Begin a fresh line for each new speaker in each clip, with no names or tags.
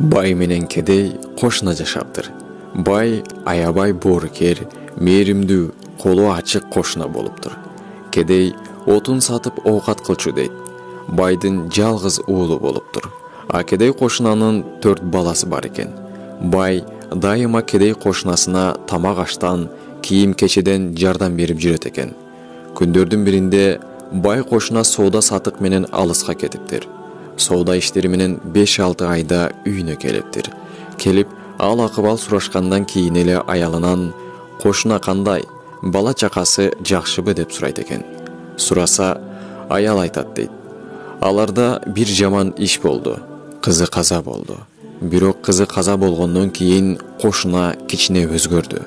Бай менен кедей кошуна жашаптыр. Бай аябай боорукер, мээримдүү, колу ачык кошуна болуптур. Кедей отун сатып оокат кылчу дейт. Байдын жалгыз уулу болуптур. А кедей кошунанын 4 баласы бар экен. Бай дайыма кедей кошунасына тамак аштан, кийим кечеден жардам берип жүрөт экен. Күндөрдүн биринде бай кошуна соода сатык менен алыска кетиптир. Соода иштери менен 5-6 айда үйүнө келиптир. Келип, ал акыбал сурашкандан кийин эле аялынан кошуна кандай, бала чакасы жакшыбы деп сурайт экен. Сураса, аял айтат дейт. Аларда бир жаман иш болду. Кызы каза болду. Бирок кызы каза болгондон кийин кошуна кичине өзгөрдү.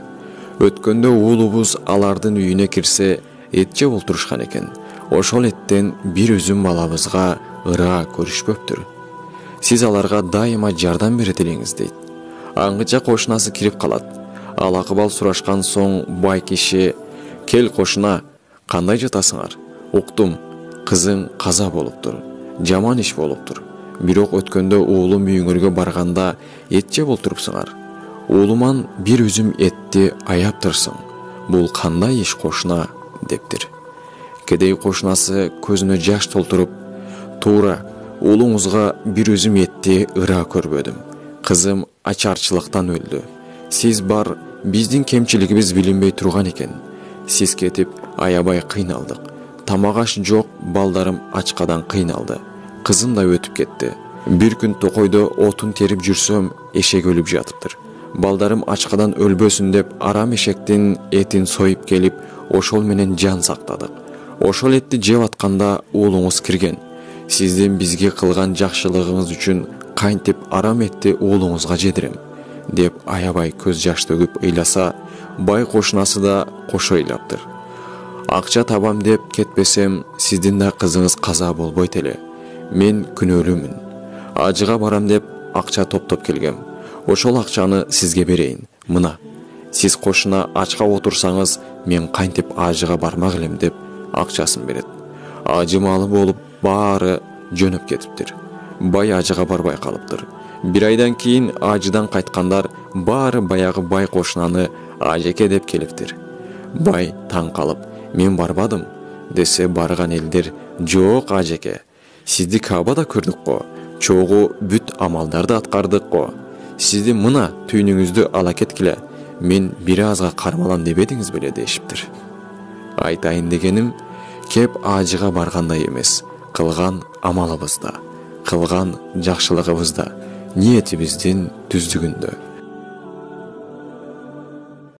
Өткөндө уулубуз алардын үйүнө кирсе, эт жеп олтурушкан экен. Ошол эттен бир үзүм балабызга ыраа көрүшпөптүр. Сиз аларга дайыма жардам берет элеңиз дейт. Аңгыча кошунасы кирип калат. Ал акыбал сурашкан соң бай киши: "Кел кошуна, кандай жатасыңар? Уктум, кызың каза болуптур. Жаман иш болуптур. Бирок өткөндө уулум үйүңөргө барганда эт жеп олтурупсуңар. Уулуман бир үзүм этти аяптырсың. Бул кандай иш кошуна?" дептир. Кедей кошунасы көзүнө жаш толтуруп: "Туура, уулуңузга бир үзүм этти ыраа көрбөдүм. Кызым ачарчылыктан өлдү. Сиз бар, биздин кемчилигибиз билинбей турган экен. Сиз кетип, аябай кыйналдык. Тамак аш жок, балдарым ачкадан кыйналды. Кызым да өтүп кетти. Бир күн токойдо отун терип жүрсөм, эшек өлүп жатыптыр. Балдарым ачкадан өлбөсүн деп арам эшектин этин союп келип, ошол менен жан сактадык. Ошол этти жеп атканда уулуңуз кирген. Сиздин бизге кылган жакшылыгыңыз үчүн кантип арам этти уулуңузга жедирем?" деп аябай көз жаш төгүп ыйласа, бай кошунасы да кошо ыйлаптыр. "Акча табам деп кетпесем, сиздин да кызыңыз каза болбойт эле. Мен күнөөлүүмүн. Ажыга барам деп акча топтоп келгем. Ошол акчаны сизге берейин. Мына, сиз кошуна ачка отурсаңыз, мен кантип ажыга бармак элем" деп акчасын берет. Ажымалы болуп баары жөнөп кетиптир. Бай ажыга барбай калыптыр. Бир айдан кийин ажыдан кайткандар баары баягы бай кошунаны ажеке деп келиптир. Бай таң калып: "Мен барбадым" десе, барган элдер: "Жок ажеке, сизди Кабада көрдүк го. Чогуу бүт амалдарды аткардык го. Сизди мына түйүнүңүздү ала кеткиле. Мен бир азга кармалам дебедиңиз беле" дешиптир. Айтайын дегеним, кеп ажыга баргандай эмес, кылган амалыбызда, кылган жакшылыгыбызда, ниетибиздин түздүгүндө.